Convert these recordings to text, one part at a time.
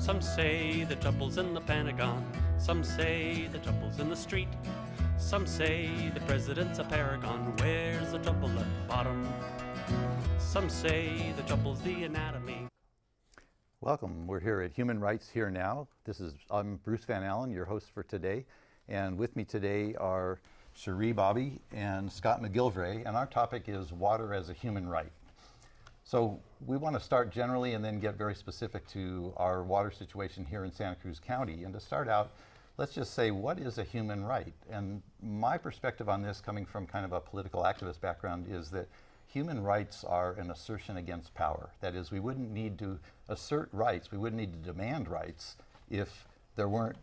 Some say the trouble's in the Pentagon. Some say the trouble's in the street. Some say the president's a paragon. Where's the trouble at the bottom? Some say the trouble's the anatomy. Welcome. We're here at Human Rights Here Now. I'm Bruce Van Allen, your host for today. And with me today are Cherie Bobbe and Scott McGilvray, and our topic is water as a human right. So we want to start generally and then get very specific to our water situation here in Santa Cruz County. And to start out, let's just say, what is a human right? And my perspective on this, coming from kind of a political activist background, is that human rights are an assertion against power. That is, we wouldn't need to assert rights, we wouldn't need to demand rights if there weren't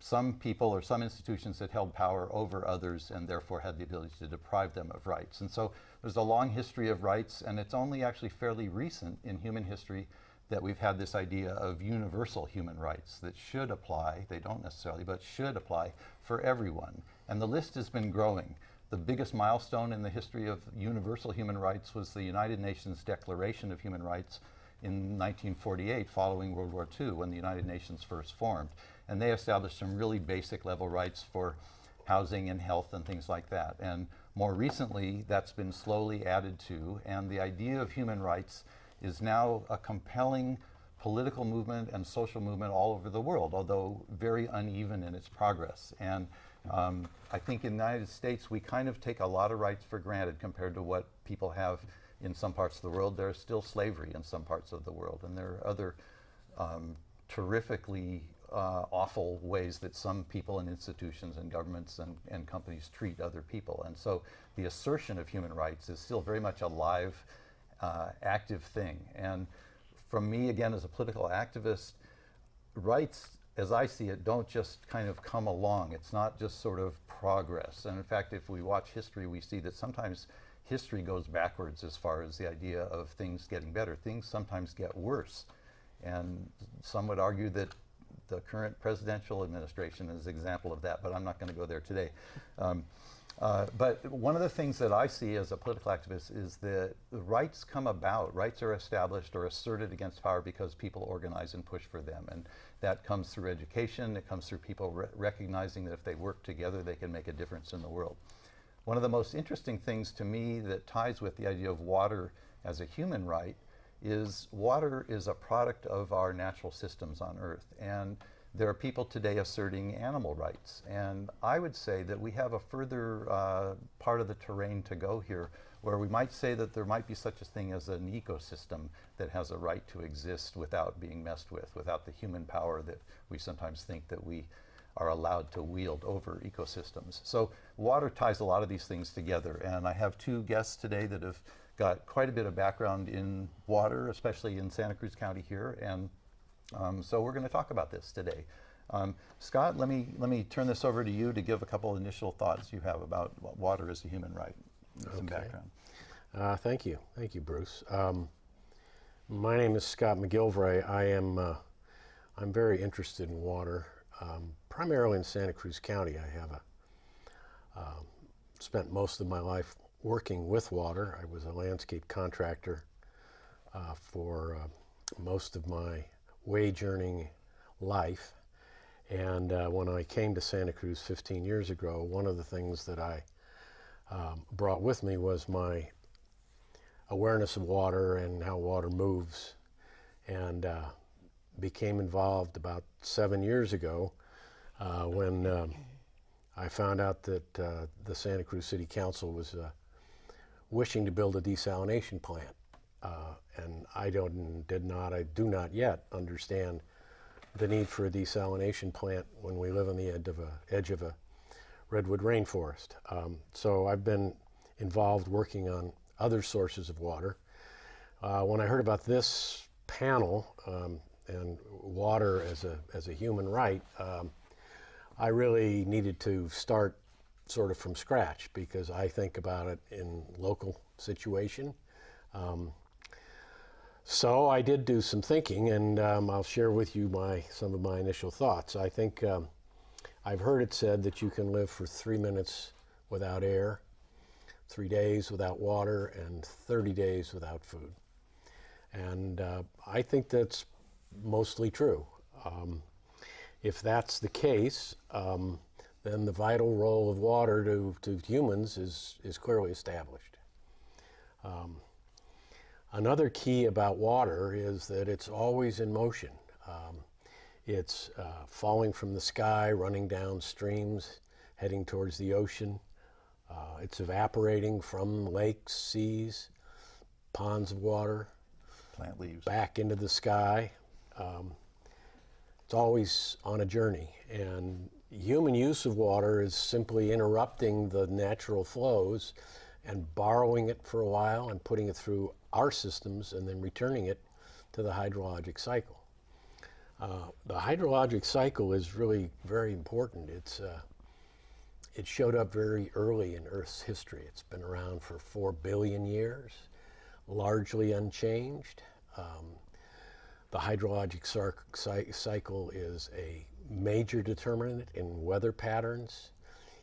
some people or some institutions that held power over others and therefore had the ability to deprive them of rights. And so there's a long history of rights, and it's only actually fairly recent in human history that we've had this idea of universal human rights that should apply, they don't necessarily, but should apply for everyone. And the list has been growing. The biggest milestone in the history of universal human rights was the United Nations Declaration of Human Rights in 1948, following World War II, when the United Nations first formed. And they established some really basic level rights for housing and health and things like that. And more recently, that's been slowly added to, and the idea of human rights is now a compelling political movement and social movement all over the world, although very uneven in its progress. And I think in the United States, we kind of take a lot of rights for granted compared to what people have in some parts of the world. There's still slavery in some parts of the world, and there are other terrifically awful ways that some people and institutions and governments and companies treat other people. And so the assertion of human rights is still very much a live, active thing. And from me, again, as a political activist, rights, as I see it, don't just kind of come along. It's not just sort of progress. And in fact, if we watch history, we see that sometimes history goes backwards as far as the idea of things getting better. Things sometimes get worse. And some would argue that the current presidential administration is an example of that, but I'm not going to go there today. But one of the things that I see as a political activist is that the rights come about, rights are established or asserted against power because people organize and push for them. And that comes through education, it comes through people recognizing that if they work together, they can make a difference in the world. One of the most interesting things to me that ties with the idea of water as a human right is water is a product of our natural systems on Earth. And there are people today asserting animal rights. And I would say that we have a further part of the terrain to go here, where we might say that there might be such a thing as an ecosystem that has a right to exist without being messed with, without the human power that we sometimes think that we are allowed to wield over ecosystems. So water ties a lot of these things together. And I have two guests today that have got quite a bit of background in water, especially in Santa Cruz County here. And so we're going to talk about this today. Scott, let me turn this over to you to give a couple initial thoughts you have about water as a human right. Some background. Thank you, Bruce. My name is Scott McGilvray. I'm very interested in water, primarily in Santa Cruz County. I have spent most of my life working with water. I was a landscape contractor for most of my wage-earning life. And when I came to Santa Cruz 15 years ago, one of the things that I brought with me was my awareness of water and how water moves, and became involved about 7 years ago when I found out that the Santa Cruz City Council was wishing to build a desalination plant. And I do not yet understand the need for a desalination plant when we live on the edge of a redwood rainforest. So I've been involved working on other sources of water. When I heard about this panel and water as a human right, I really needed to start sort of from scratch, because I think about it in local situation. So I did do some thinking, and I'll share with you some of my initial thoughts. I think I've heard it said that you can live for 3 minutes without air, 3 days without water, and 30 days without food. And I think that's mostly true. If that's the case, then the vital role of water to humans is clearly established. Another key about water is that it's always in motion. It's falling from the sky, running down streams, heading towards the ocean. It's evaporating from lakes, seas, ponds of water, Plant leaves. back into the sky. It's always on a journey, and human use of water is simply interrupting the natural flows and borrowing it for a while and putting it through our systems and then returning it to the hydrologic cycle. The hydrologic cycle is really very important. It showed up very early in Earth's history. It's been around for 4 billion years, largely unchanged. The hydrologic cycle is a major determinant in weather patterns,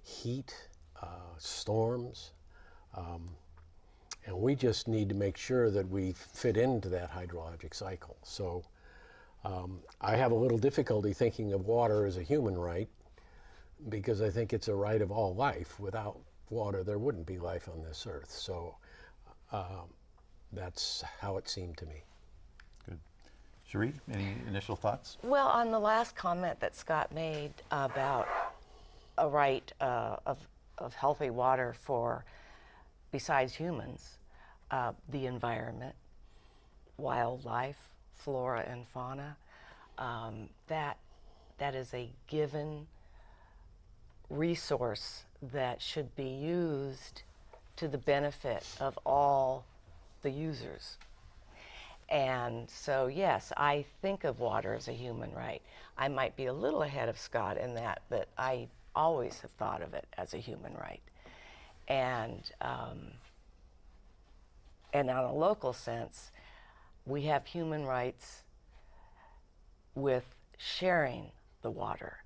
heat, storms, and we just need to make sure that we fit into that hydrologic cycle. So I have a little difficulty thinking of water as a human right, because I think it's a right of all life. Without water, there wouldn't be life on this earth. So that's how it seemed to me. Good. Cherie, any initial thoughts? Well, on the last comment that Scott made about a right of healthy water for, besides humans, the environment, wildlife, flora and fauna, that is a given resource that should be used to the benefit of all the users. And so, yes, I think of water as a human right. I might be a little ahead of Scott in that, but I always have thought of it as a human right. And on a local sense, we have human rights with sharing the water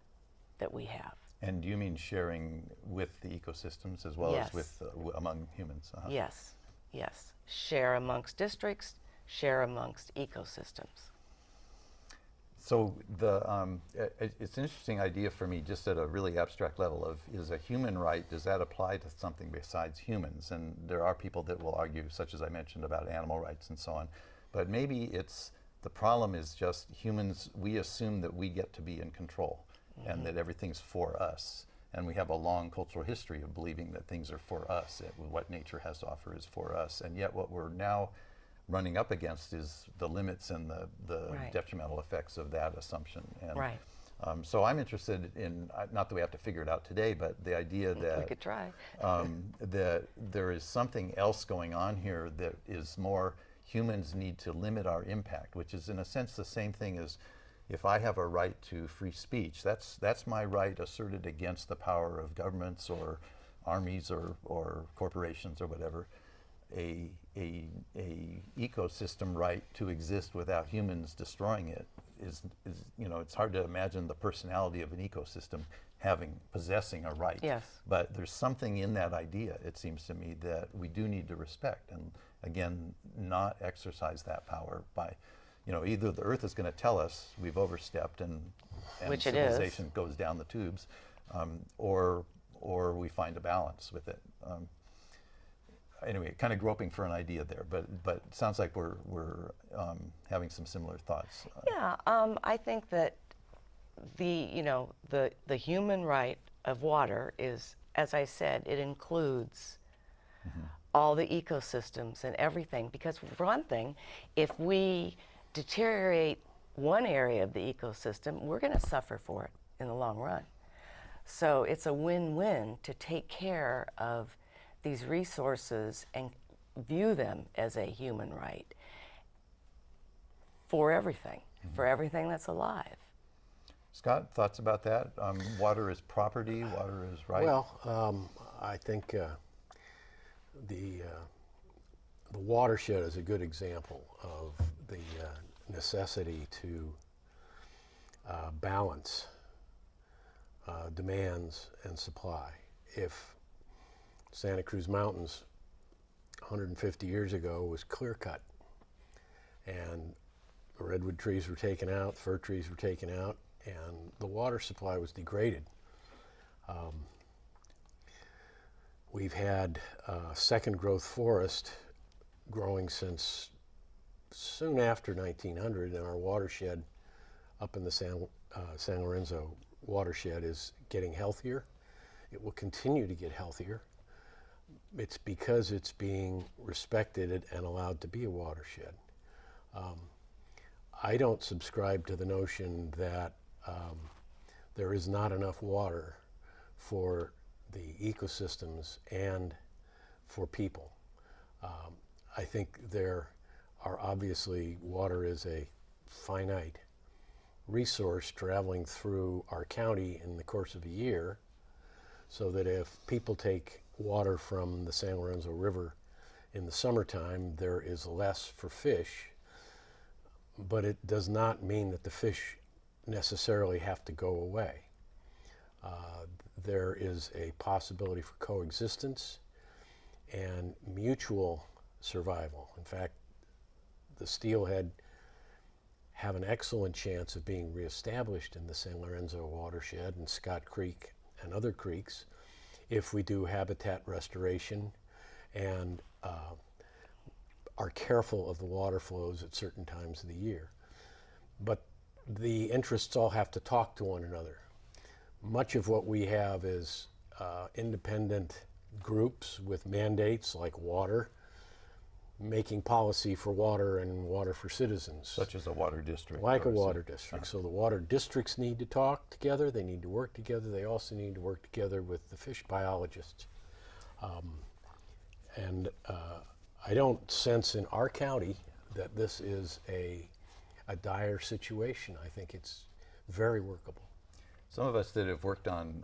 that we have. And do you mean sharing with the ecosystems as well Yes. as with among humans? Yes, yes. Share amongst districts, share amongst ecosystems. So it's an interesting idea for me, just at a really abstract level, of is a human right, does that apply to something besides humans? And there are people that will argue, such as I mentioned, about animal rights and so on. But maybe the problem is just humans, we assume that we get to be in control and that everything's for us. And we have a long cultural history of believing that things are for us, that what nature has to offer is for us. And yet what we're now running up against is the limits and the Right. detrimental effects of that assumption. And, Right. So I'm interested in, not that we have to figure it out today, but the idea that We could try. that there is something else going on here that is more humans need to limit our impact, which is in a sense the same thing as if I have a right to free speech, that's my right asserted against the power of governments or armies or corporations or whatever. A ecosystem right to exist without humans destroying it is it's hard to imagine the personality of an ecosystem possessing a right. Yes. But there's something in that idea, it seems to me, that we do need to respect and again not exercise that power by either the earth is going to tell us we've overstepped and Which it is. civilization goes down the tubes, or we find a balance with it. Anyway, kind of groping for an idea there, but it sounds like we're having some similar thoughts. Yeah, I think that the human right of water is, as I said, it includes all the ecosystems and everything. Because for one thing, if we deteriorate one area of the ecosystem, we're going to suffer for it in the long run. So it's a win-win to take care of these resources and view them as a human right for everything, for everything that's alive. Scott, thoughts about that? Water is property, water is right? Well, I think the watershed is a good example of the necessity to balance demands and supply. If Santa Cruz Mountains 150 years ago was clear cut and The redwood trees were taken out, fir trees were taken out, and the water supply was degraded. We've had second growth forest growing since soon after 1900, and our watershed up in the San Lorenzo watershed is getting healthier. It will continue to get healthier. It's because it's being respected and allowed to be a watershed. I don't subscribe to the notion that there is not enough water for the ecosystems and for people. I think there are obviously, water is a finite resource traveling through our county in the course of a year, so that if people take water from the San Lorenzo River in the summertime, there is less for fish, but it does not mean that the fish necessarily have to go away. There is a possibility for coexistence and mutual survival. In fact, the steelhead have an excellent chance of being reestablished in the San Lorenzo watershed and Scott Creek and other creeks if we do habitat restoration and are careful of the water flows at certain times of the year. But the interests all have to talk to one another. Much of what we have is independent groups with mandates like water, making policy for water and water for citizens. Such as a water district. Like a water district. So the water districts need to talk together, they need to work together, they also need to work together with the fish biologists. I don't sense in our county that this is a dire situation. I think it's very workable. Some of us that have worked on,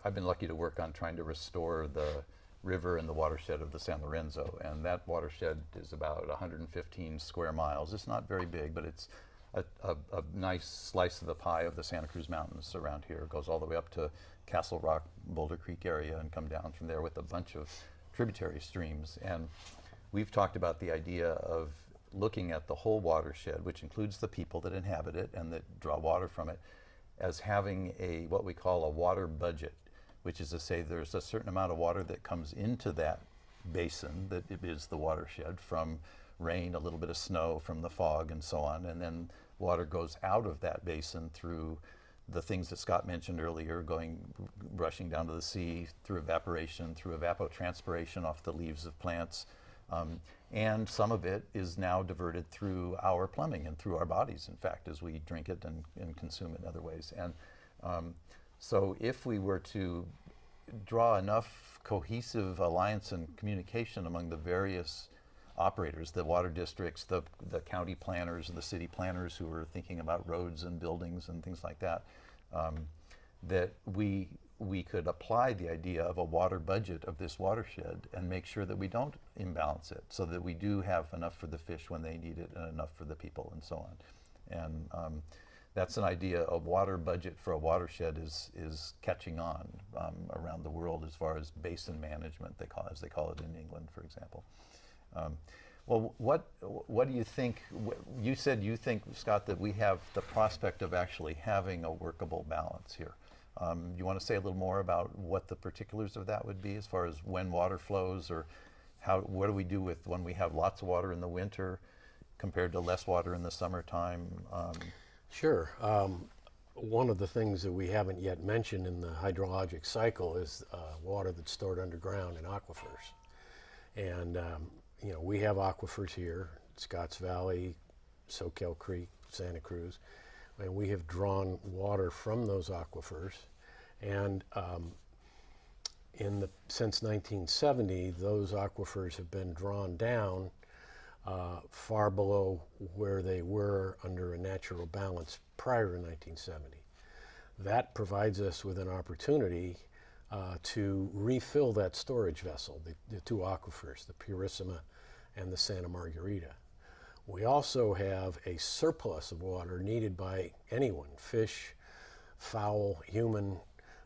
I've been lucky to work on trying to restore the river and the watershed of the San Lorenzo, and that watershed is about 115 square miles. It's not very big, but it's a nice slice of the pie of the Santa Cruz Mountains around here. It goes all the way up to Castle Rock, Boulder Creek area, and come down from there with a bunch of tributary streams. And we've talked about the idea of looking at the whole watershed, which includes the people that inhabit it and that draw water from it, as having what we call a water budget, which is to say there's a certain amount of water that comes into that basin that it is the watershed from rain, a little bit of snow, from the fog, and so on. And then water goes out of that basin through the things that Scott mentioned earlier, rushing down to the sea, through evaporation, through evapotranspiration off the leaves of plants. And some of it is now diverted through our plumbing and through our bodies, in fact, as we drink it and consume it in other ways. And so if we were to draw enough cohesive alliance and communication among the various operators, the water districts, the county planners, the city planners who are thinking about roads and buildings and things like that, that we could apply the idea of a water budget of this watershed and make sure that we don't imbalance it, so that we do have enough for the fish when they need it and enough for the people and so on. And that's an idea. A water budget for a watershed is catching on around the world as far as basin management, as they call it in England, for example. Well, what do you think? You said you think, Scott, that we have the prospect of actually having a workable balance here. You want to say a little more about what the particulars of that would be, as far as when water flows, or what do we do with when we have lots of water in the winter compared to less water in the summertime? Sure. One of the things that we haven't yet mentioned in the hydrologic cycle is water that's stored underground in aquifers. And we have aquifers here, Scotts Valley, Soquel Creek, Santa Cruz, and we have drawn water from those aquifers. And since 1970, those aquifers have been drawn down far below where they were under a natural balance prior to 1970. That provides us with an opportunity to refill that storage vessel, the two aquifers, the Purissima and the Santa Margarita. We also have a surplus of water needed by anyone, fish, fowl, human,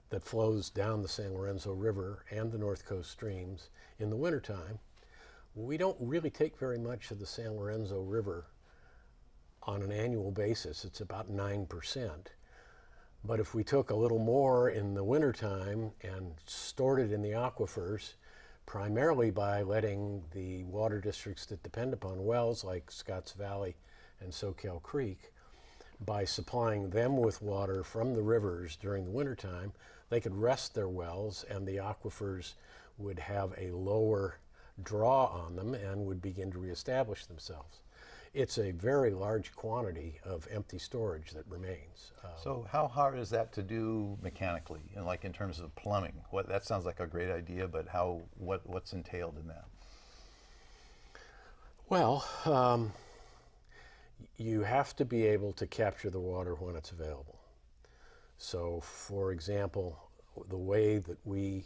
that flows down the San Lorenzo River and the North Coast streams in the wintertime. We don't really take very much of the San Lorenzo River on an annual basis, it's about 9%. But if we took a little more in the wintertime and stored it in the aquifers, primarily by letting the water districts that depend upon wells like Scotts Valley and Soquel Creek, by supplying them with water from the rivers during the wintertime, they could rest their wells and the aquifers would have a lower draw on them and would begin to reestablish themselves. It's a very large quantity of empty storage that remains. So how hard is that to do mechanically, and like in terms of plumbing? That sounds like a great idea, but what's entailed in that? Well, you have to be able to capture the water when it's available. So, for example, the way that we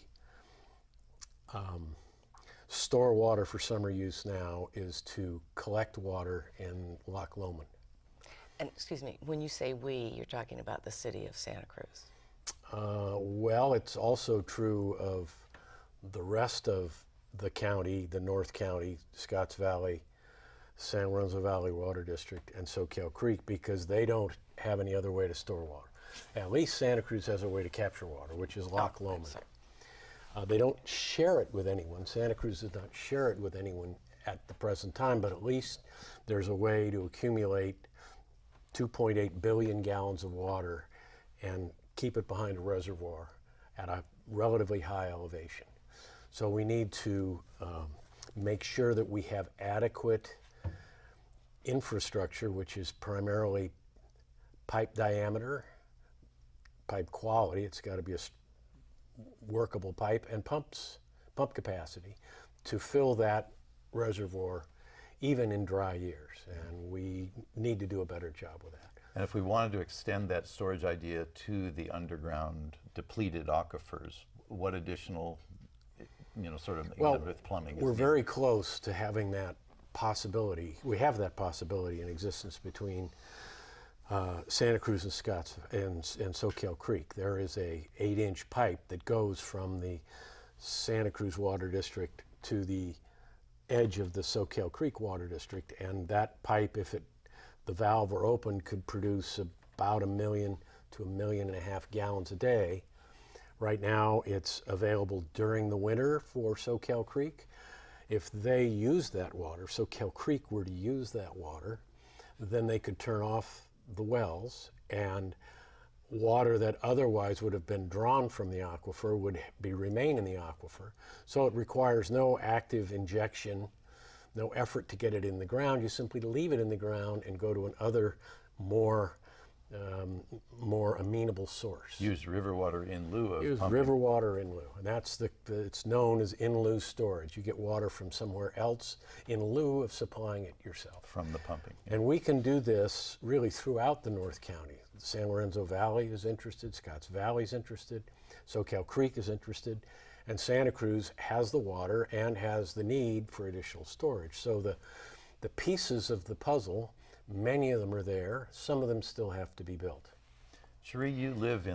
store water for summer use now is to collect water in Loch Lomond. And excuse me, when you say we, you're talking about the city of Santa Cruz. Well, it's also true of the rest of the county, the North County, Scotts Valley, San Lorenzo Valley Water District, and Soquel Creek, because they don't have any other way to store water. At least Santa Cruz has a way to capture water, which is Loch Lomond. They don't share it with anyone. Santa Cruz does not share it with anyone at the present time, but at least there's a way to accumulate 2.8 billion gallons of water and keep it behind a reservoir at a relatively high elevation. So we need to make sure that we have adequate infrastructure, which is primarily pipe diameter, pipe quality. It's got to be a workable pipe, and pump capacity to fill that reservoir even in dry years, and we need to do a better job with that. And if we wanted to extend that storage idea to the underground depleted aquifers, what additional, sort of with plumbing? We're very close to having that possibility. We have that possibility in existence between Santa Cruz and Scotts and Soquel Creek. There is a 8-inch pipe that goes from the Santa Cruz Water District to the edge of the Soquel Creek Water District, and that pipe, if the valve were open, could produce about 1 million to 1.5 million gallons a day. Right now, it's available during the winter for Soquel Creek. If they use that water, if Soquel Creek were to use that water, then they could turn off the wells, and water that otherwise would have been drawn from the aquifer would remain in the aquifer. So it requires no active injection, no effort to get it in the ground. You simply leave it in the ground and go to another more amenable source. Use river water in lieu of Use pumping. river water in lieu, and that's it's known as in lieu storage. You get water from somewhere else in lieu of supplying it yourself. From the pumping. And we can do this really throughout the North County. The San Lorenzo Valley is interested, Scotts Valley is interested, Soquel Creek is interested, and Santa Cruz has the water and has the need for additional storage. So the pieces of the puzzle, many of them are there, some of them still have to be built. Cherie, you live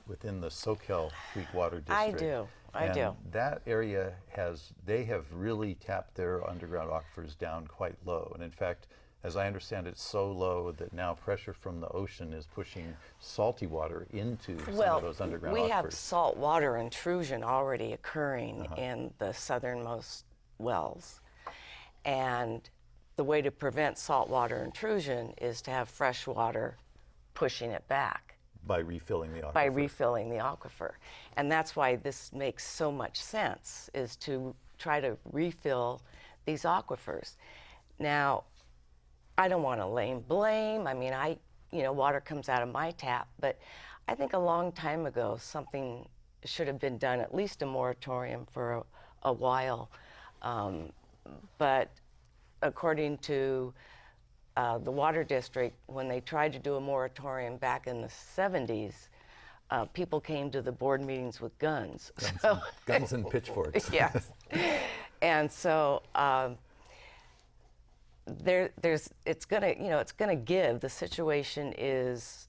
within the Soquel Creek Water District. I do. And that area they have really tapped their underground aquifers down quite low. And in fact, as I understand, it's so low that now pressure from the ocean is pushing salty water into some of those underground aquifers. We have salt water intrusion already occurring in the southernmost wells. And the way to prevent saltwater intrusion is to have fresh water pushing it back. By refilling the aquifer. By refilling the aquifer. And that's why this makes so much sense, is to try to refill these aquifers. Now, I don't want to lay blame. I mean, water comes out of my tap, but I think a long time ago something should have been done, at least a moratorium for a while. But according to the Water District, when they tried to do a moratorium back in the 70s, people came to the board meetings with guns. Guns and pitchforks. Yes. And so it's gonna give. The situation is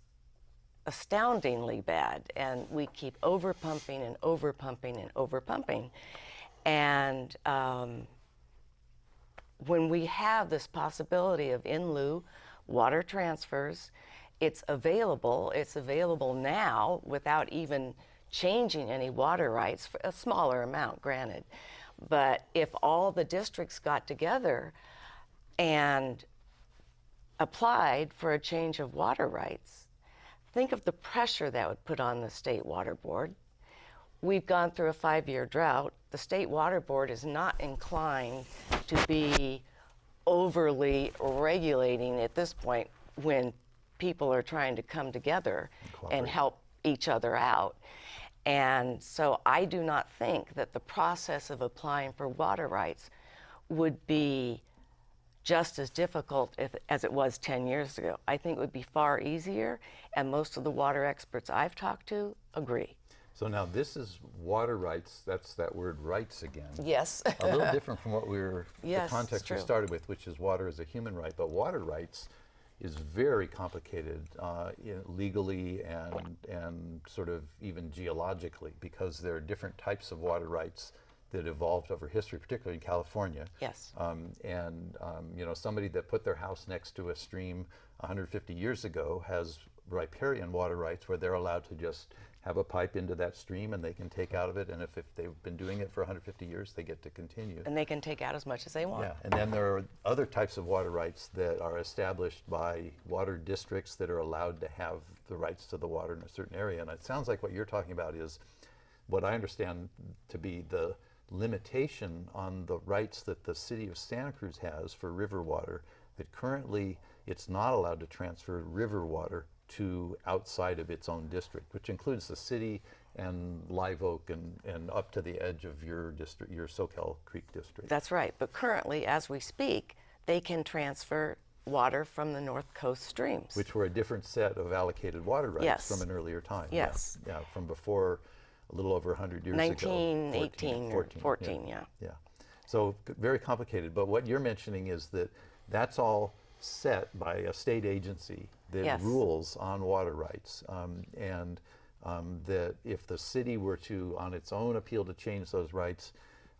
astoundingly bad, and we keep overpumping and overpumping and overpumping. And when we have this possibility of in lieu water transfers. It's available now without even changing any water rights, for a smaller amount, granted. But if all the districts got together and applied for a change of water rights, think of the pressure that would put on the State Water Board. We've gone through a 5-year drought. The State Water Board is not inclined to be overly regulating at this point when people are trying to come together and help each other out. And so I do not think that the process of applying for water rights would be just as difficult as it was 10 years ago. I think it would be far easier, and most of the water experts I've talked to agree. So now this is water rights, that's that word rights again. Yes. A little different from what Yes, the context it's we true. started with, which is water as a human right. But water rights is very complicated legally and sort of even geologically, because there are different types of water rights that evolved over history, particularly in California. Yes. You know, somebody that put their house next to a stream 150 years ago has riparian water rights, where they're allowed to just have a pipe into that stream and they can take out of it, and if they've been doing it for 150 years, they get to continue. And they can take out as much as they want. Yeah, and then there are other types of water rights that are established by water districts that are allowed to have the rights to the water in a certain area. And it sounds like what you're talking about is what I understand to be the limitation on the rights that the city of Santa Cruz has for river water, that currently it's not allowed to transfer river water to outside of its own district, which includes the city and Live Oak and up to the edge of your district, your Soquel Creek district. That's right. But currently, as we speak, they can transfer water from the North Coast streams. Which were a different set of allocated water rights Yes. from an earlier time. Yes. Yeah, from before, a little over 100 years ago. 1918 or 14, yeah. Yeah. So very complicated. But what you're mentioning is that that's all set by a state agency that Yes. rules on water rights, that if the city were to, on its own appeal to change those rights,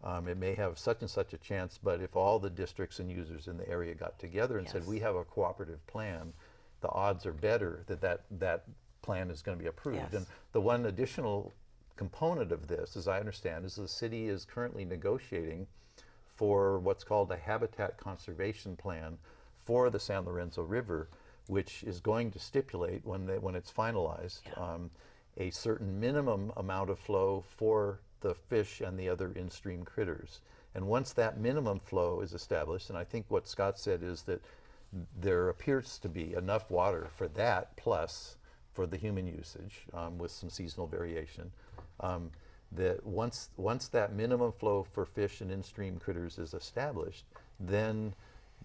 it may have such and such a chance, but if all the districts and users in the area got together and said, Yes. we have a cooperative plan, the odds are better that plan is going to be approved. Yes. And the one additional component of this, as I understand, is the city is currently negotiating for what's called a habitat conservation plan for the San Lorenzo River, which is going to stipulate, when it's finalized, a certain minimum amount of flow for the fish and the other in-stream critters. And once that minimum flow is established, and I think what Scott said is that there appears to be enough water for that, plus for the human usage, with some seasonal variation, that once that minimum flow for fish and in-stream critters is established, then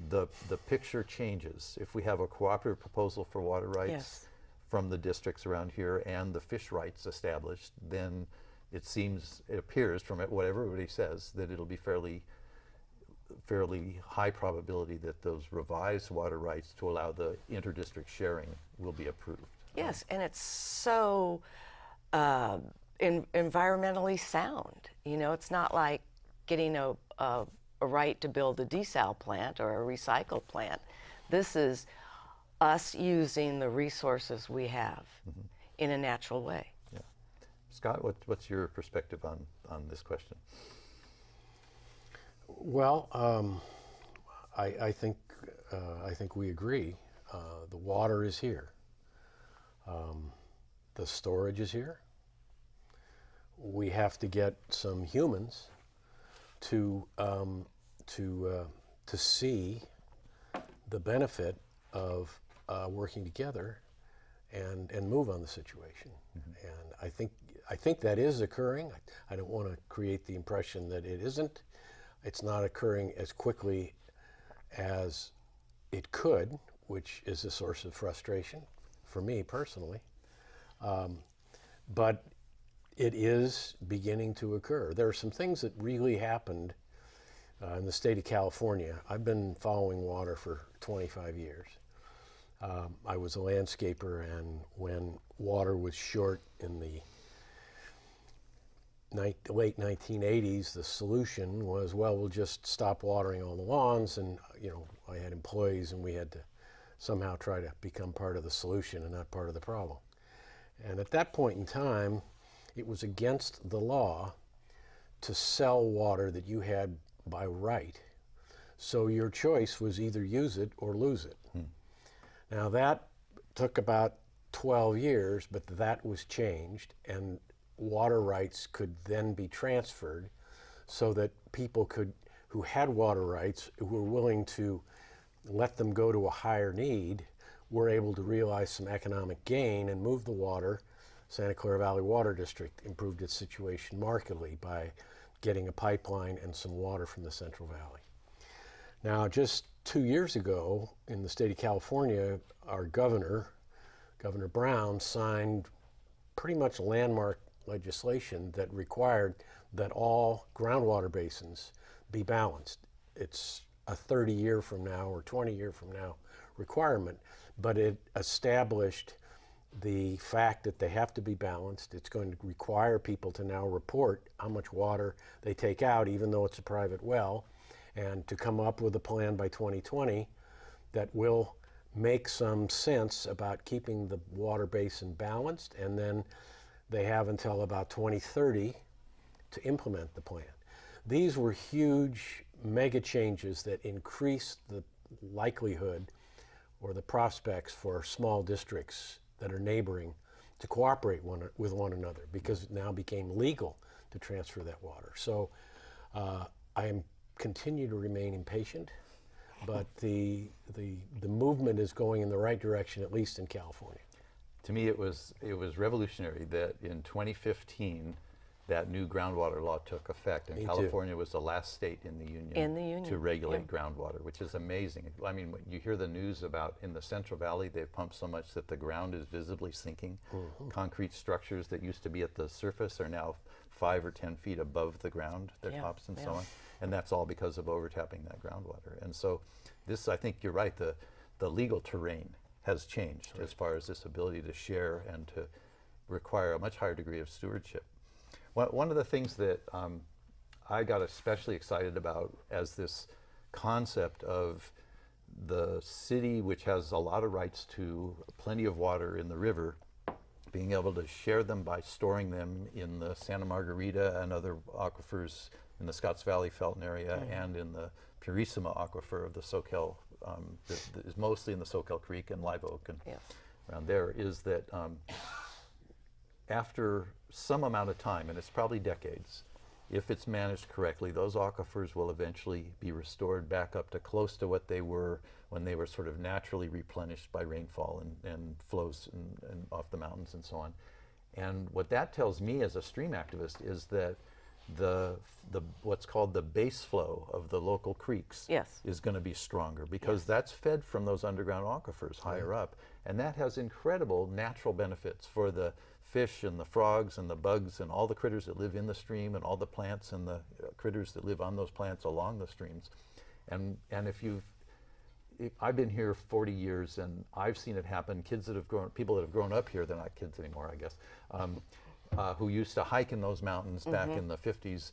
the picture changes. If we have a cooperative proposal for water rights Yes. from the districts around here and the fish rights established, then it appears from what everybody says, that it'll be fairly high probability that those revised water rights to allow the inter-district sharing will be approved. Yes, and it's so environmentally sound. You know, it's not like getting a right to build a desal plant or a recycle plant. This is us using the resources we have in a natural way. Yeah. Scott, what's your perspective on this question? Well, I think we agree. The water is here. The storage is here. We have to get some humans to see the benefit of working together and move on the situation. And I think that is occurring. I don't want to create the impression that it isn't. It's not occurring as quickly as it could, which is a source of frustration for me personally. But it is beginning to occur. There are some things that really happened in the state of California. I've been following water for 25 years. I was a landscaper, and when water was short in the late 1980s, the solution was, well, we'll just stop watering all the lawns. And I had employees, and we had to somehow try to become part of the solution and not part of the problem. And at that point in time, it was against the law to sell water that you had by right. So your choice was either use it or lose it. Now that took about 12 years, but that was changed, and water rights could then be transferred so that people who had water rights, who were willing to let them go to a higher need, were able to realize some economic gain and move the water. Santa Clara Valley Water District improved its situation markedly by getting a pipeline and some water from the Central Valley. Now, just 2 years ago, in the state of California, our Governor Brown, signed pretty much landmark legislation that required that all groundwater basins be balanced. It's a 30-year from now or 20-year from now requirement, but it established the fact that they have to be balanced. It's going to require people to now report how much water they take out, even though it's a private well, and to come up with a plan by 2020 that will make some sense about keeping the water basin balanced, and then they have until about 2030 to implement the plan. These were huge mega changes that increased the likelihood or the prospects for small districts that are neighboring to cooperate with one another, because it now became legal to transfer that water. So I continue to remain impatient, but the movement is going in the right direction, at least in California. To me, it was revolutionary that in 2015, that new groundwater law took effect, and Me too. California was the last state in the union to regulate groundwater, which is amazing. I mean, when you hear the news about in the Central Valley, they've pumped so much that the ground is visibly sinking. Concrete structures that used to be at the surface are now 5 or 10 feet above the ground, their tops and so on. And that's all because of overtapping that groundwater. And so this, I think you're right, the legal terrain has changed as far as this ability to share and to require a much higher degree of stewardship. One of the things that I got especially excited about as this concept of the city, which has a lot of rights to plenty of water in the river, being able to share them by storing them in the Santa Margarita and other aquifers in the Scotts Valley Felton area and in the Purissima aquifer of the Soquel, that is mostly in the Soquel Creek and Live Oak and around there, is that after some amount of time, and it's probably decades, if it's managed correctly, those aquifers will eventually be restored back up to close to what they were when they were sort of naturally replenished by rainfall and flows and off the mountains and so on. And what that tells me as a stream activist is that the what's called the base flow of the local creeks is going to be stronger, because that's fed from those underground aquifers higher up, and that has incredible natural benefits for the fish and the frogs and the bugs and all the critters that live in the stream and all the plants and the critters that live on those plants along the streams. And I've been here 40 years and I've seen it happen. People that have grown up here, they're not kids anymore, I guess, who used to hike in those mountains back in the 50s,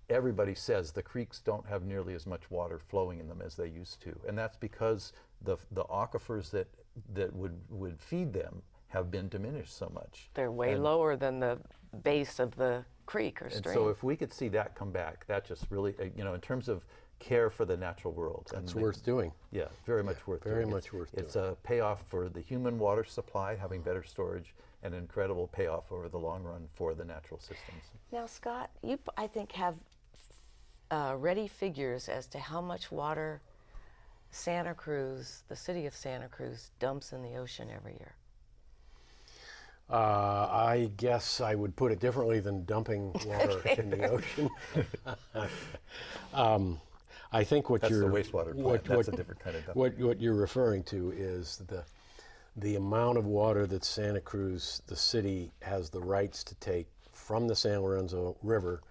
everybody says the creeks don't have nearly as much water flowing in them as they used to. And that's because the aquifers that would feed them have been diminished so much. They're way lower than the base of the creek or stream. And so if we could see that come back, that just really, in terms of care for the natural world. That's worth doing. Yeah, very much worth doing. Very much worth doing. It's a payoff for the human water supply, having better storage, and an incredible payoff over the long run for the natural systems. Now, Scott, you, I think, have ready figures as to how much water Santa Cruz, the city of Santa Cruz, dumps in the ocean every year. I guess I would put it differently than dumping water in the ocean. I think what That's you're the wastewater plant. That's a different kind of dumping. What you're referring to is the amount of water that Santa Cruz, the city, has the rights to take from the San Lorenzo River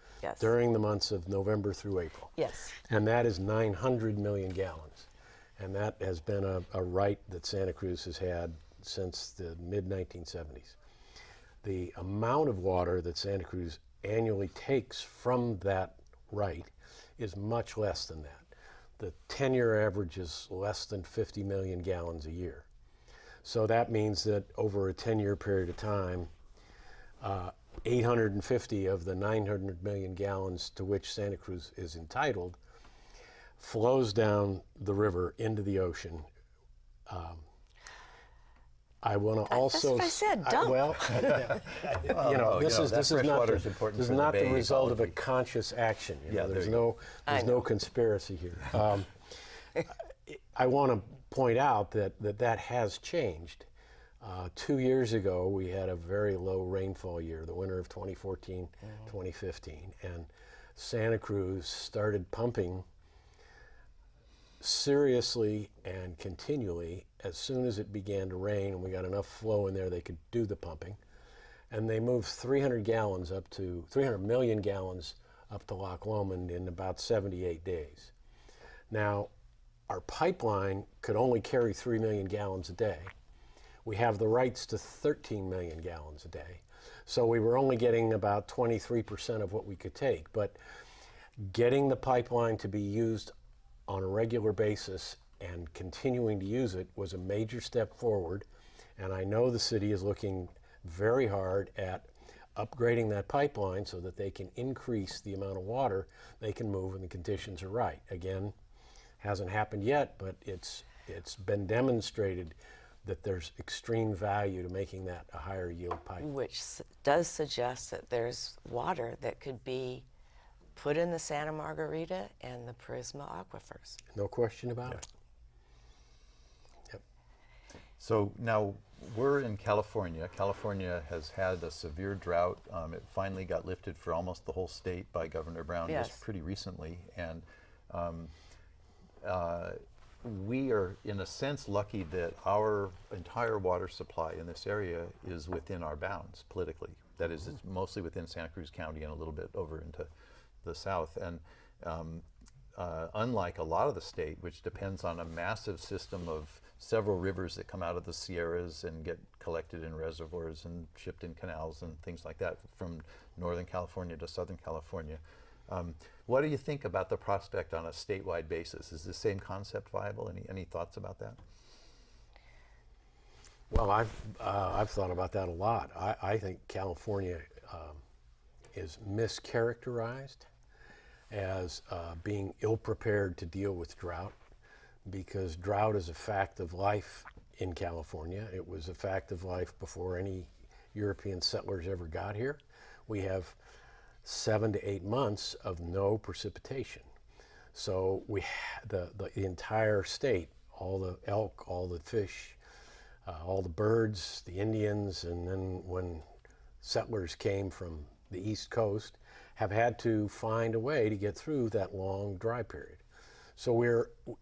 during the months of November through April. Yes. And that is 900 million gallons. And that has been a right that Santa Cruz has had since the mid-1970s. The amount of water that Santa Cruz annually takes from that right is much less than that. the 10-year average is less than 50 million gallons a year. So that means that over a 10-year period of time, 850 of the 900 million gallons to which Santa Cruz is entitled flows down the river into the ocean. I want to also. That's what I said. Dump. This is not the result of a ecology. conscious action. Yeah, There's there you no conspiracy here. I want to point out that has changed. 2 years ago, we had a very low rainfall year, the winter of 2014, 2015, and Santa Cruz started pumping seriously and continually as soon as it began to rain and we got enough flow in there they could do the pumping. And they moved 300 million gallons up to Loch Lomond in about 78 days. Now, our pipeline could only carry 3 million gallons a day. We have the rights to 13 million gallons a day. So we were only getting about 23% of what we could take. But getting the pipeline to be used on a regular basis and continuing to use it was a major step forward. And I know the city is looking very hard at upgrading that pipeline so that they can increase the amount of water they can move when the conditions are right. Again, hasn't happened yet, but it's been demonstrated that there's extreme value to making that a higher yield pipe. Which does suggest that there's water that could be put in the Santa Margarita and the Prisma aquifers. No question about it. Yep. So now we're in California. California has had a severe drought. It finally got lifted for almost the whole state by Governor Brown just pretty recently. And we are, in a sense, lucky that our entire water supply in this area is within our bounds politically. That is, it's mostly within Santa Cruz County and a little bit over into the south. And unlike a lot of the state, which depends on a massive system of several rivers that come out of the Sierras and get collected in reservoirs and shipped in canals and things like that from Northern California to Southern California. What do you think about the prospect on a statewide basis? Is the same concept viable? Any thoughts about that? Well, I've thought about that a lot. I think California is mischaracterized as being ill-prepared to deal with drought, because drought is a fact of life in California. It was a fact of life before any European settlers ever got here. We have 7 to 8 months of no precipitation. So the entire state, all the elk, all the fish, all the birds, the Indians, and then when settlers came from the East Coast, have had to find a way to get through that long dry period. So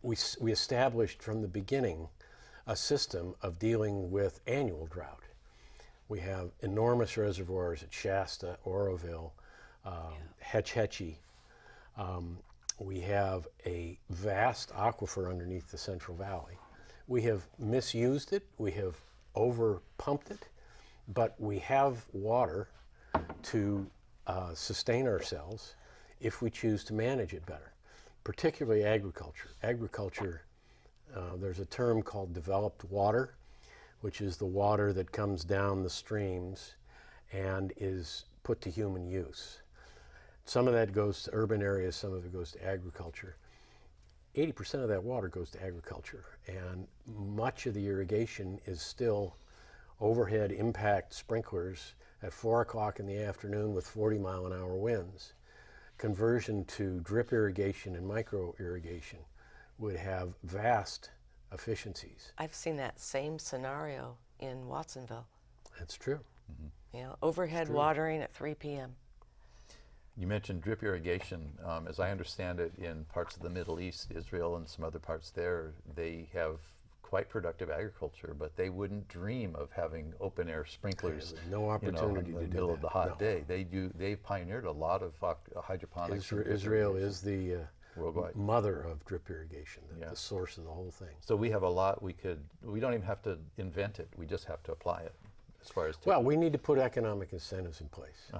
we established from the beginning a system of dealing with annual drought. We have enormous reservoirs at Shasta, Oroville, Hetch Hetchy. We have a vast aquifer underneath the Central Valley. We have misused it, we have over pumped it, but we have water to sustain ourselves if we choose to manage it better, particularly agriculture. Agriculture, there's a term called developed water, which is the water that comes down the streams and is put to human use. Some of that goes to urban areas, some of it goes to agriculture. 80% of that water goes to agriculture, and much of the irrigation is still overhead impact sprinklers at 4 o'clock in the afternoon with 40-mile-an-hour winds. Conversion to drip irrigation and micro irrigation would have vast efficiencies. I've seen that same scenario in Watsonville. That's true. You know, overhead watering at 3 p.m. You mentioned drip irrigation. As I understand it, in parts of the Middle East, Israel and some other parts there, they have quite productive agriculture, but they wouldn't dream of having open air sprinklers. There's no opportunity in to the do middle that. of the hot No. day. They've pioneered a lot of hydroponics. Israel is the worldwide mother of drip irrigation, Yeah. the source of the whole thing. So we have a lot we don't even have to invent it. We just have to apply it as far as Well, we need to put economic incentives in place.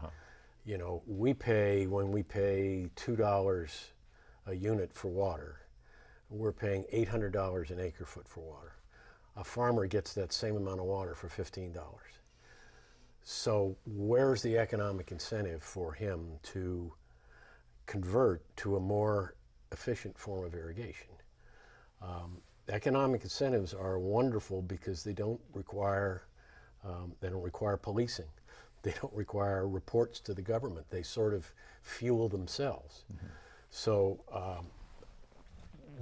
You know, when we pay $2 a unit for water, we're paying $800 an acre foot for water. A farmer gets that same amount of water for $15. So where's the economic incentive for him to convert to a more efficient form of irrigation? Economic incentives are wonderful because they don't require policing. They don't require reports to the government. They sort of fuel themselves. So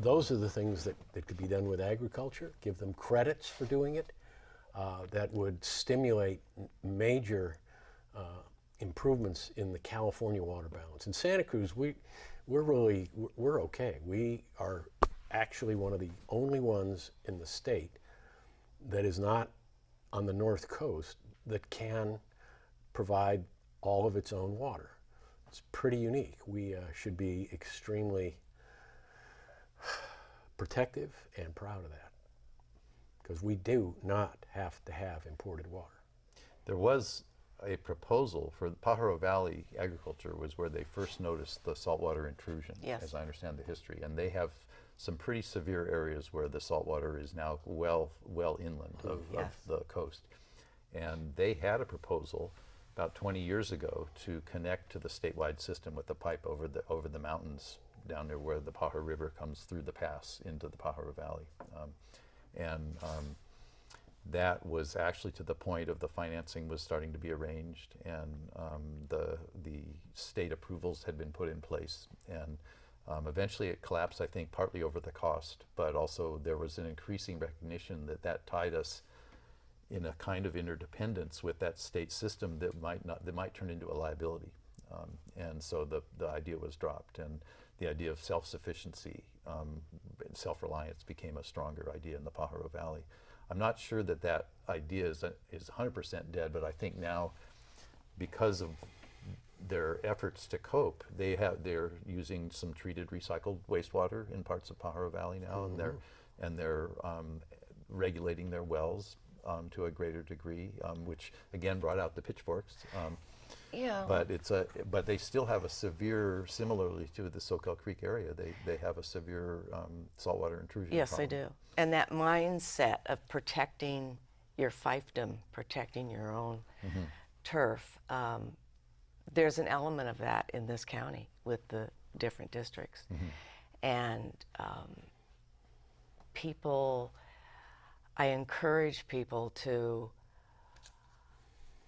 those are the things that could be done with agriculture. Give them credits for doing it. That would stimulate major improvements in the California water balance. In Santa Cruz, we're okay. We are actually one of the only ones in the state that is not on the north coast that can provide all of its own water. It's pretty unique. We should be extremely protective and proud of that, because we do not have to have imported water. There was a proposal for the Pajaro Valley agriculture was where they first noticed the saltwater intrusion, Yes. as I understand the history. And they have some pretty severe areas where the saltwater is now well inland of the coast. And they had a proposal about 20 years ago to connect to the statewide system with the pipe over the mountains down there where the Pajaro River comes through the pass into the Pajaro Valley. That was actually to the point of the financing was starting to be arranged, and the state approvals had been put in place, and eventually it collapsed, I think, partly over the cost, but also there was an increasing recognition that tied us in a kind of interdependence with that state system that might turn into a liability, and so the idea was dropped, and the idea of self-sufficiency, self-reliance became a stronger idea in the Pajaro Valley. I'm not sure that idea is 100% dead, but I think now, because of their efforts to cope, they're using some treated recycled wastewater in parts of Pajaro Valley now, and they're regulating their wells to a greater degree, which again brought out the pitchforks. Yeah. But they still have a severe, similarly to the Soquel Creek area, they have a severe saltwater intrusion Yes, problem. they do. And that mindset of protecting your fiefdom, protecting your own turf, there's an element of that in this county with the different districts. And I encourage people to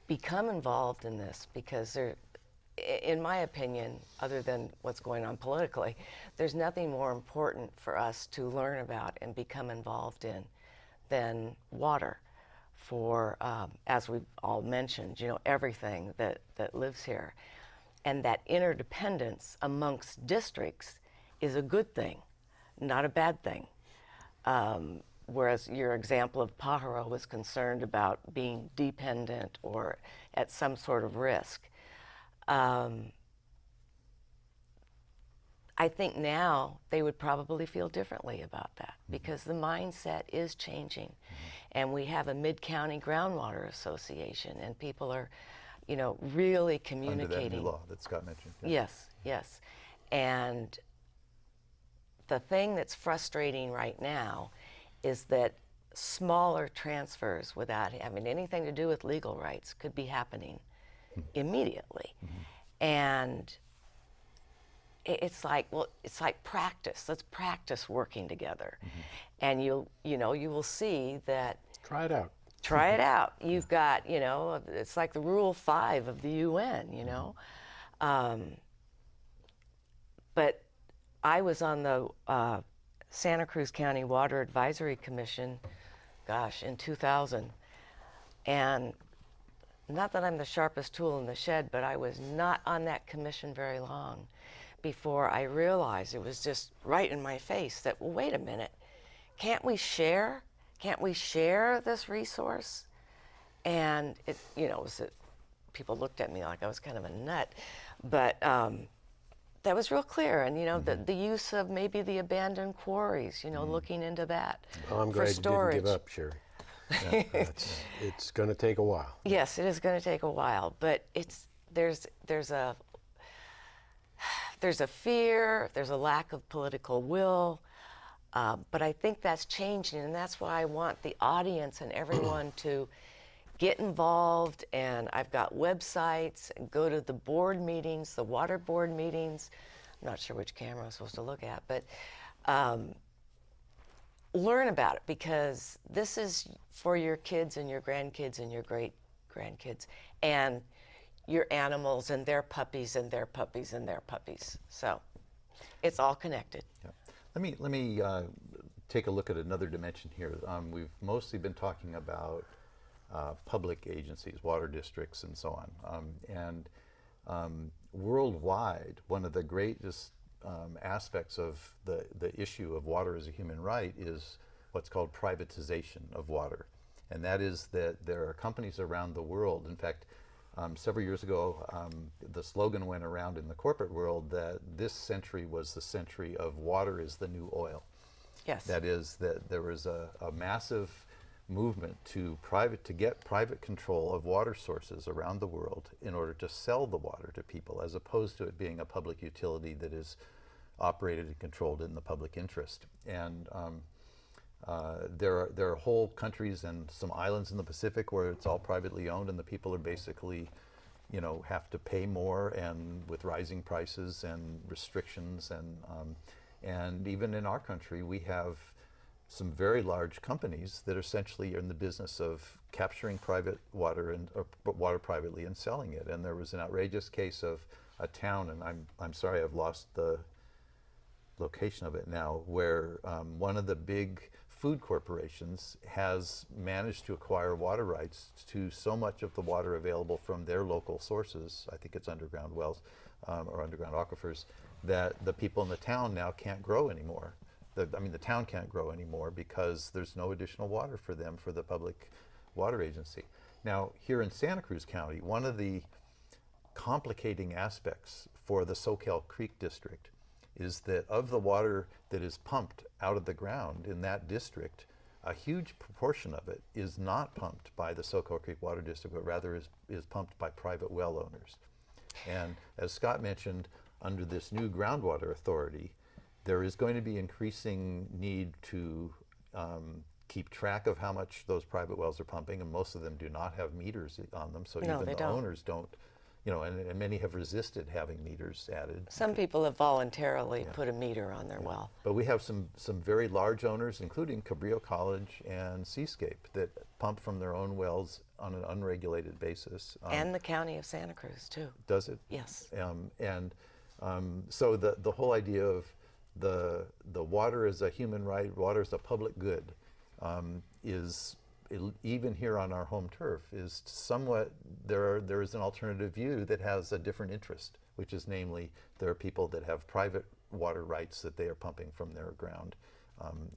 become involved in this, because in my opinion, other than what's going on politically, there's nothing more important for us to learn about and become involved in than water for, as we've all mentioned, everything that lives here. And that interdependence amongst districts is a good thing, not a bad thing. Whereas your example of Pajaro was concerned about being dependent or at some sort of risk. I think now they would probably feel differently about that, because the mindset is changing. And we have a Mid-County Groundwater Association, and people are, really communicating. Under that new law that Scott mentioned. Yeah. Yes, yes. And the thing that's frustrating right now is that smaller transfers without having anything to do with legal rights could be happening immediately. And it's like practice. Let's practice working together. And you will see that. Try it out. Try it out. You've got, it's like the Rule 5 of the UN, But I was on the Santa Cruz County Water Advisory Commission, in 2000. And not that I'm the sharpest tool in the shed, but I was not on that commission very long before I realized, it was just right in my face, that, well, wait a minute, can't we share? Can't we share this resource? And it, people looked at me like I was kind of a nut, but that was real clear. And the use of maybe the abandoned quarries, looking into that. Well, I'm glad you didn't give up, Cherie. It's going to take a while. Yes, it is going to take a while, but there's a fear, there's a lack of political will. But I think that's changing, and that's why I want the audience and everyone to get involved. And I've got websites, go to the board meetings, the water board meetings. I'm not sure which camera I'm supposed to look at, but learn about it, because this is for your kids and your grandkids and your great-grandkids and your animals and their puppies and their puppies and their puppies. So it's all connected. Yeah. Let me take a look at another dimension here. We've mostly been talking about public agencies, water districts, and so on. Worldwide, one of the greatest aspects of the issue of water as a human right is what's called privatization of water. And that is that there are companies around the world. In fact, several years ago, the slogan went around in the corporate world that this century was the century of water is the new oil. Yes. That is, that there was a massive movement to get private control of water sources around the world in order to sell the water to people, as opposed to it being a public utility that is operated and controlled in the public interest. And there are whole countries and some islands in the Pacific where it's all privately owned, and the people are basically, have to pay more, and with rising prices and restrictions, and even in our country we have some very large companies that essentially are in the business of capturing private water and water privately and selling it. And there was an outrageous case of a town, and I'm sorry, I've lost the location of it now, where one of the big food corporations has managed to acquire water rights to so much of the water available from their local sources, I think it's underground wells or underground aquifers, that the people in the town now can't grow anymore. The town can't grow anymore because there's no additional water for them, for the public water agency. Now, here in Santa Cruz County, one of the complicating aspects for the Soquel Creek district is that of the water that is pumped out of the ground in that district, a huge proportion of it is not pumped by the Soquel Creek Water District, but rather is pumped by private well owners. And as Scott mentioned, under this new groundwater authority, there is going to be increasing need to keep track of how much those private wells are pumping, and most of them do not have meters on them, so No, even they the don't. owners don't, and many have resisted having meters added. Some people have voluntarily put a meter on their well. But we have some very large owners, including Cabrillo College and Seascape, that pump from their own wells on an unregulated basis. And the county of Santa Cruz, too. Does it? Yes. So the whole idea of the water as a human right, water as a public good, is, even here on our home turf, is somewhat, there is an alternative view that has a different interest, which is namely there are people that have private water rights that they are pumping from their ground,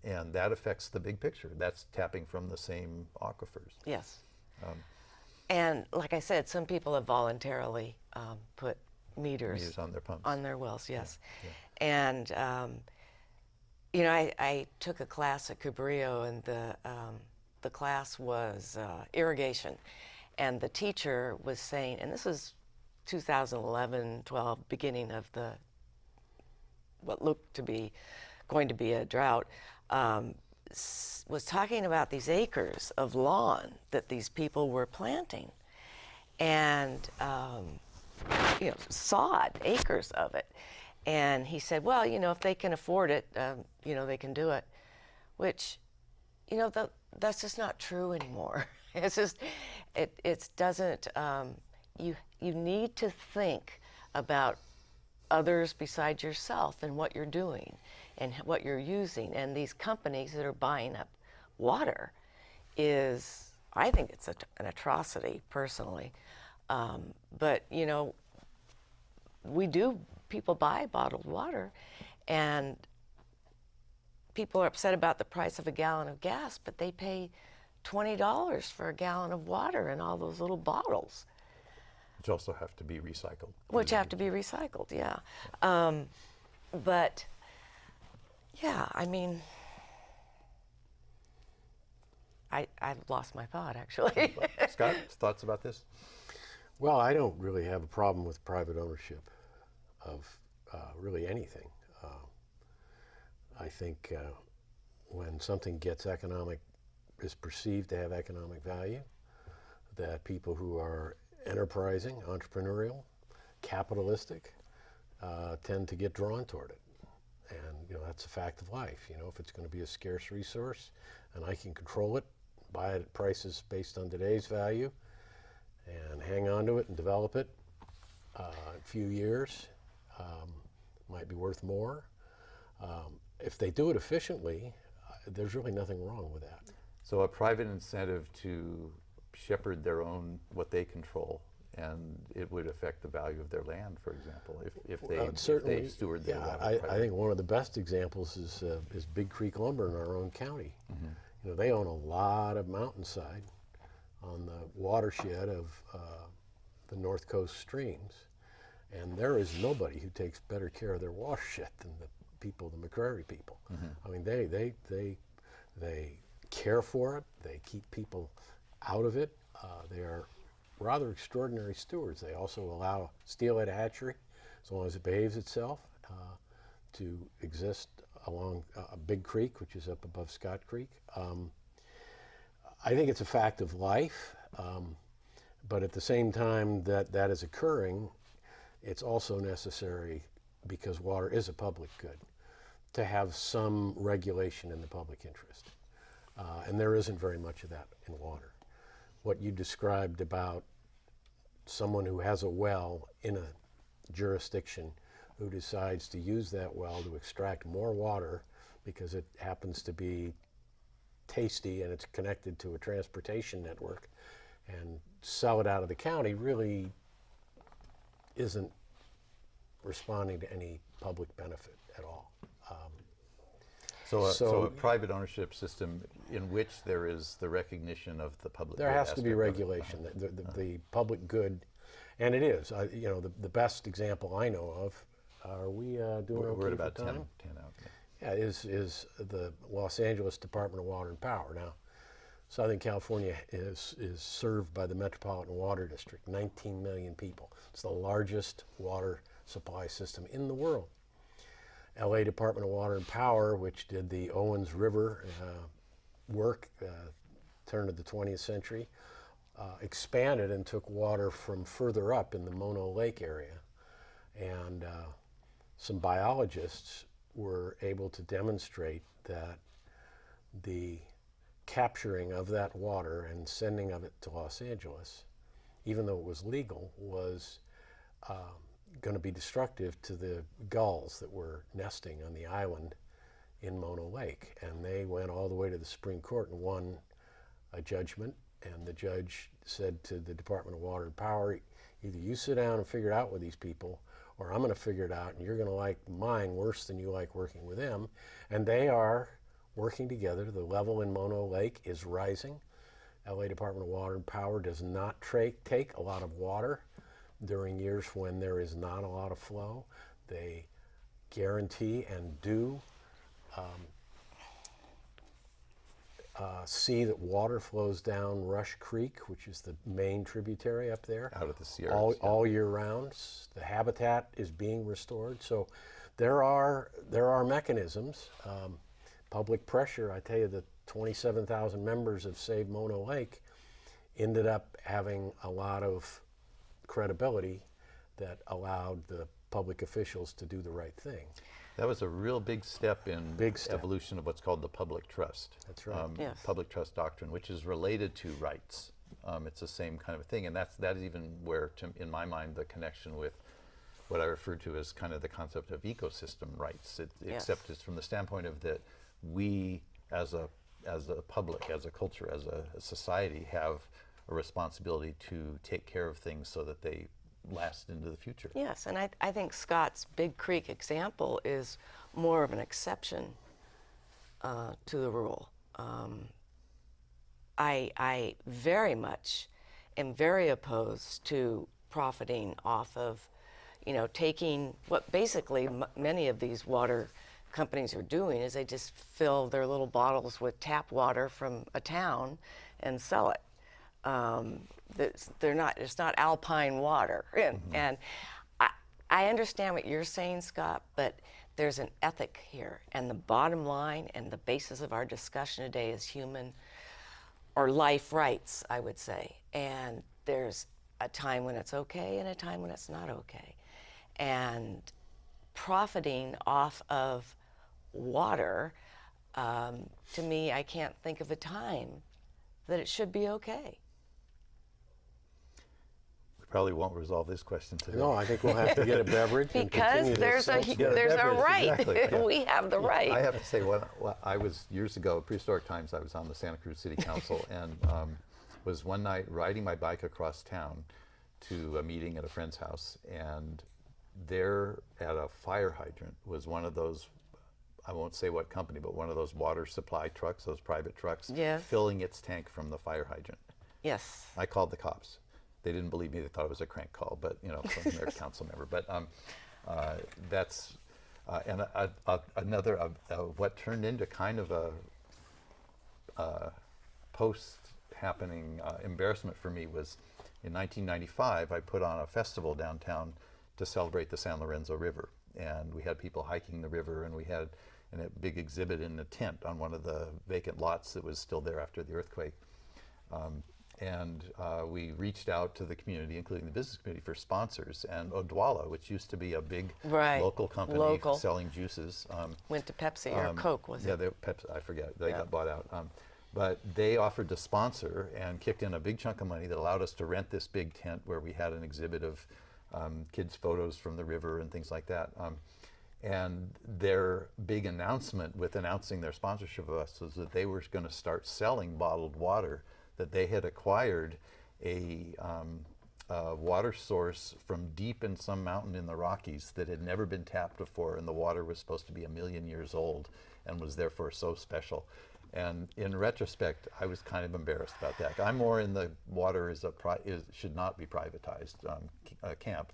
and that affects the big picture. That's tapping from the same aquifers. Yes. And like I said, some people have voluntarily put meters On their pumps. on their wells, yes. Yeah. And I took a class at Cabrillo, and the class was irrigation, and the teacher was saying, and this was 2011, 12, beginning of what looked to be going to be a drought, was talking about these acres of lawn that these people were planting, and sod, acres of it. And he said, well, if they can afford it, they can do it, which, that's just not true anymore. It's just, it doesn't, you need to think about others besides yourself and what you're doing and what you're using. And these companies that are buying up water I think it's an atrocity, personally. But, people buy bottled water, and people are upset about the price of a gallon of gas, but they pay $20 for a gallon of water in all those little bottles. Which also have to be recycled. Which have to be recycled, yeah. But, yeah, I've lost my thought, actually. Scott, thoughts about this? Well, I don't really have a problem with private ownership of really anything. I think when something is perceived to have economic value, that people who are enterprising, entrepreneurial, capitalistic, tend to get drawn toward it. And that's a fact of life. If it's going to be a scarce resource and I can control it, buy it at prices based on today's value, and hang on to it and develop it in a few years, might be worth more. If they do it efficiently, there's really nothing wrong with that. So a private incentive to shepherd their own, what they control, and it would affect the value of their land, for example, if they steward their water. I think one of the best examples is Big Creek Lumber in our own county. They own a lot of mountainside on the watershed of the North Coast streams, and there is nobody who takes better care of their watershed than the McGilvray people. I mean, they care for it. They keep people out of it. They are rather extraordinary stewards. They also allow steelhead hatchery, as long as it behaves itself, to exist along Big Creek, which is up above Scott Creek. I think it's a fact of life, but at the same time that is occurring, it's also necessary, because water is a public good, to have some regulation in the public interest. And there isn't very much of that in water. What you described about someone who has a well in a jurisdiction who decides to use that well to extract more water because it happens to be tasty and it's connected to a transportation network, and sell it out of the county, really isn't responding to any public benefit at all. So a private ownership system in which there is the recognition of the public good. There has to be aspect of it. regulation, the public good, and it is. The best example I know of, are we doing okay We're at about for time? 10 out. Yeah, is the Los Angeles Department of Water and Power. Now, Southern California is served by the Metropolitan Water District, 19 million people. It's the largest water supply system in the world. LA Department of Water and Power, which did the Owens River work, turn of the 20th century, expanded and took water from further up in the Mono Lake area. And some biologists were able to demonstrate that the capturing of that water and sending of it to Los Angeles, even though it was legal, was going to be destructive to the gulls that were nesting on the island in Mono Lake. And they went all the way to the Supreme Court and won a judgment. And the judge said to the Department of Water and Power, either you sit down and figure it out with these people, or I'm going to figure it out and you're going to like mine worse than you like working with them. And they are working together. The level in Mono Lake is rising. LA Department of Water and Power does not take a lot of water during years when there is not a lot of flow. They guarantee and do see that water flows down Rush Creek, which is the main tributary up there, Out of the Sierras. all year round. The habitat is being restored. So there are mechanisms. Public pressure, I tell you, the 27,000 members of Save Mono Lake ended up having a lot of credibility that allowed the public officials to do the right thing. That was a real big step in evolution of what's called the public trust. That's right. Yes. Public trust doctrine, which is related to rights. It's the same kind of thing, and that is even where, in my mind, the connection with what I refer to as kind of the concept of ecosystem rights. Except it's from the standpoint of that we, as a public, as a culture, as a society, have a responsibility to take care of things so that they last into the future. Yes, and I think Scott's Big Creek example is more of an exception to the rule. I very much am very opposed to profiting off of, taking what basically many of these water companies are doing is they just fill their little bottles with tap water from a town and sell it. It's not alpine water, and I I understand what you're saying, Scott, but there's an ethic here. And the bottom line and the basis of our discussion today is human or life rights, I would say. And there's a time when it's okay and a time when it's not okay. And profiting off of water, to me, I can't think of a time that it should be okay. We probably won't resolve this question today. No, I think we'll have to get a beverage and Because continue this. there's a right. Exactly, yeah. We have the right. I have to say, I was years ago, prehistoric times, I was on the Santa Cruz City Council and was one night riding my bike across town to a meeting at a friend's house, and there at a fire hydrant was one of those, I won't say what company, but one of those water supply trucks, those private trucks, Yes. filling its tank from the fire hydrant. Yes. I called the cops. They didn't believe me. They thought it was a crank call, but from their council member. But that's and another what turned into kind of a post-happening embarrassment for me was in 1995. I put on a festival downtown to celebrate the San Lorenzo River, and we had people hiking the river, and we had a big exhibit in a tent on one of the vacant lots that was still there after the earthquake. And we reached out to the community, including the business community, for sponsors. And Odwalla, which used to be a big local company selling juices, went to Pepsi or Coke, was it? Yeah, Pepsi. I forget. They got bought out. But they offered to sponsor and kicked in a big chunk of money that allowed us to rent this big tent where we had an exhibit of kids' photos from the river and things like that. And their big announcement with announcing their sponsorship of us was that they were going to start selling bottled water, that they had acquired a water source from deep in some mountain in the Rockies that had never been tapped before, and the water was supposed to be 1 million years old and was therefore so special. And in retrospect, I was kind of embarrassed about that. I'm more in the water should not be privatized camp.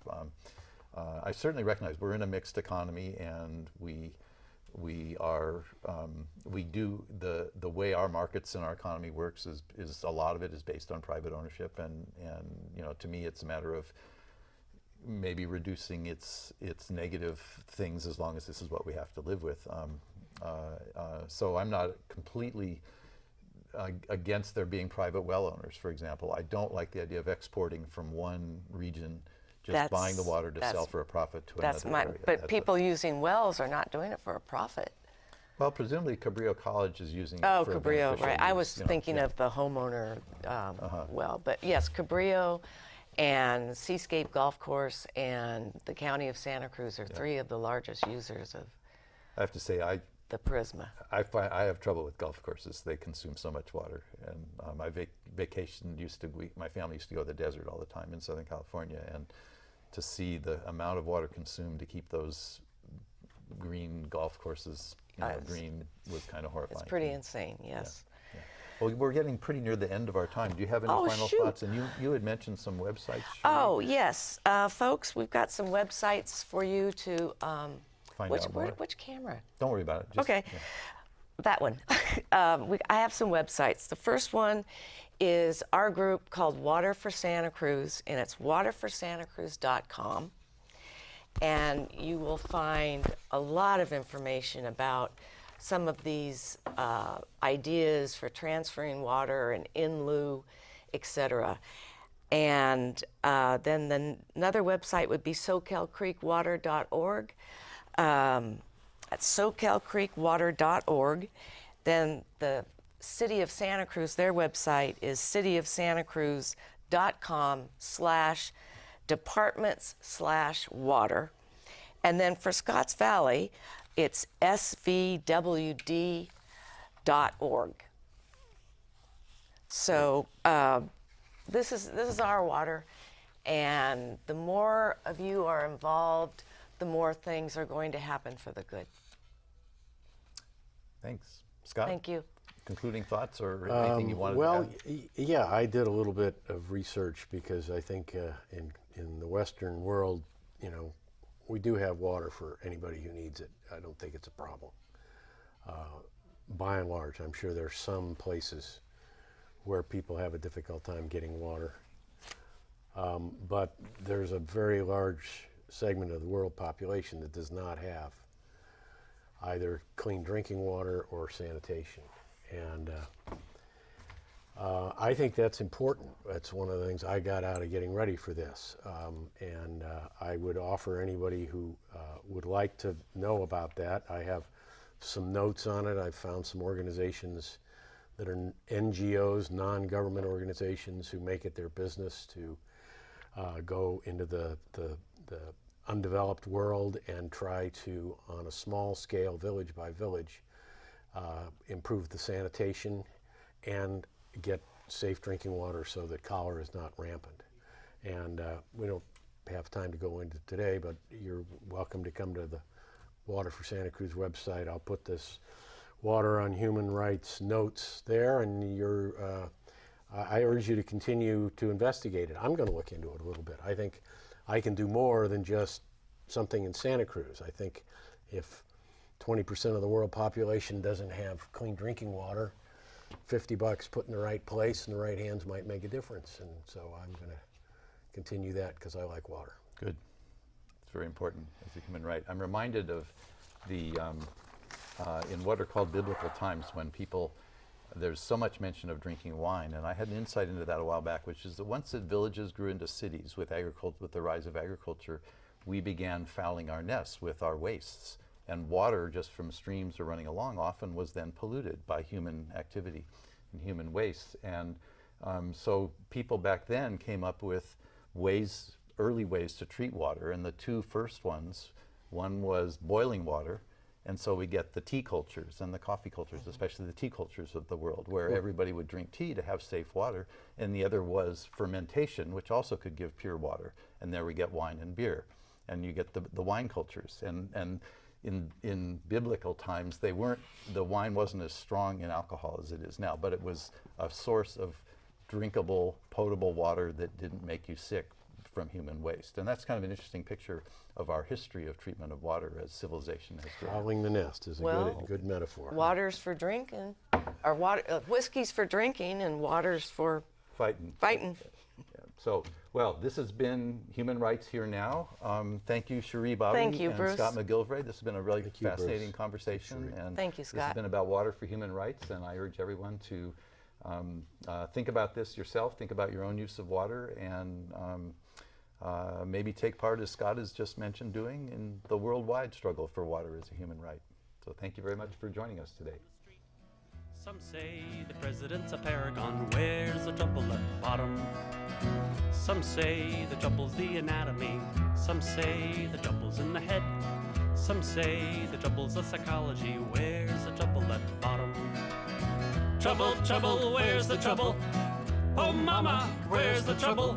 I certainly recognize we're in a mixed economy, and we do the way our markets and our economy works is a lot of it is based on private ownership, and to me it's a matter of maybe reducing its negative things as long as this is what we have to live with. So I'm not completely against there being private well owners, for example. I don't like the idea of exporting from one region, just buying the water to sell for a profit to another area. But people using wells are not doing it for a profit. Well, presumably Cabrillo College is using it for a Cabrillo, beneficial right. I use, was thinking of the homeowner well. But yes, Cabrillo and Seascape Golf Course and the County of Santa Cruz are three of the largest users of I have to say, the Prisma. I have trouble with golf courses. They consume so much water. And my vacation my family used to go to the desert all the time in Southern California, and to see the amount of water consumed to keep those green golf courses green was kind of horrifying. It's pretty insane, yes. Yeah. Well, we're getting pretty near the end of our time. Do you have any final thoughts? And you had mentioned some websites. Oh, yes. Folks, we've got some websites for you to find out more. Which camera? Don't worry about it. Okay. Yeah. That one. I have some websites. The first one is our group called Water for Santa Cruz, and it's waterforsantacruz.com. And you will find a lot of information about some of these ideas for transferring water and in lieu, etc. And then another website would be SoCalCreekWater.org. At SoCalCreekWater.org. Then the City of Santa Cruz, their website is cityofsantacruz.com/departments/water. And then for Scotts Valley, it's svwd.org. So this is our water, and the more of you are involved, the more things are going to happen for the good. Thanks. Scott? Thank you. Concluding thoughts or anything you wanted to add? Yeah, I did a little bit of research because I think in the Western world, we do have water for anybody who needs it. I don't think it's a problem. By and large, I'm sure there's some places where people have a difficult time getting water. But there's a very large segment of the world population that does not have either clean drinking water or sanitation. And I think that's important. That's one of the things I got out of getting ready for this. I would offer anybody who would like to know about that. I have some notes on it. I've found some organizations that are NGOs, non-government organizations, who make it their business to go into the undeveloped world and try to, on a small scale, village by village, improve the sanitation and get safe drinking water so that cholera is not rampant. And we don't have time to go into today, but you're welcome to come to the Water for Santa Cruz website. I'll put this Water on Human Rights notes there, and I urge you to continue to investigate it. I'm going to look into it a little bit. I think I can do more than just something in Santa Cruz. I think if 20% of the world population doesn't have clean drinking water, $50 put in the right place in the right hands might make a difference. And so I'm going to continue that because I like water. Good. It's very important as a human right. I'm reminded of the in what are called biblical times, when there's so much mention of drinking wine, and I had an insight into that a while back, which is that once the villages grew into cities with the rise of agriculture, we began fouling our nests with our wastes, and water just from streams or running along often was then polluted by human activity and human waste. And so people back then came up with early ways to treat water, and the two first ones, one was boiling water. And so we get the tea cultures and the coffee cultures, especially the tea cultures of the world, where everybody would drink tea to have safe water. And the other was fermentation, which also could give pure water. And there we get wine and beer. And you get the wine cultures. And in biblical times, the wine wasn't as strong in alcohol as it is now, but it was a source of drinkable, potable water that didn't make you sick from human waste. And that's kind of an interesting picture of our history of treatment of water as civilization has grown. Fouling the nest is a good metaphor. Water's for drinking, or whiskey's for drinking, and water's for fighting. Yeah. So, well, this has been Human Rights Here Now. Thank you, Cherie Bobbe Thank you, and Bruce. Scott McGilvray. This has been a really fascinating Bruce. conversation. And Thank you, This has Scott. been about water for human rights, and I urge everyone to think about this yourself, think about your own use of water, and maybe take part, as Scott has just mentioned, doing in the worldwide struggle for water as a human right. So thank you very much for joining us today. Some say the president's a paragon. Where's the trouble at the bottom? Some say the trouble's the anatomy. Some say the trouble's in the head. Some say the trouble's the psychology. Where's the trouble at the bottom? Trouble, trouble, where's the trouble? Oh mama, where's the trouble?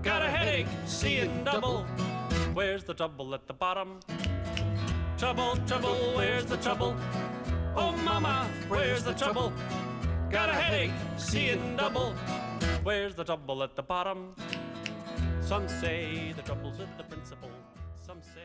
Got a headache, seeing double. Where's the trouble at the bottom? Trouble, trouble, where's the trouble? Oh mama, where's the trouble? Got a headache, seeing double. Where's the trouble at the bottom? Some say the trouble's with the principal. Some say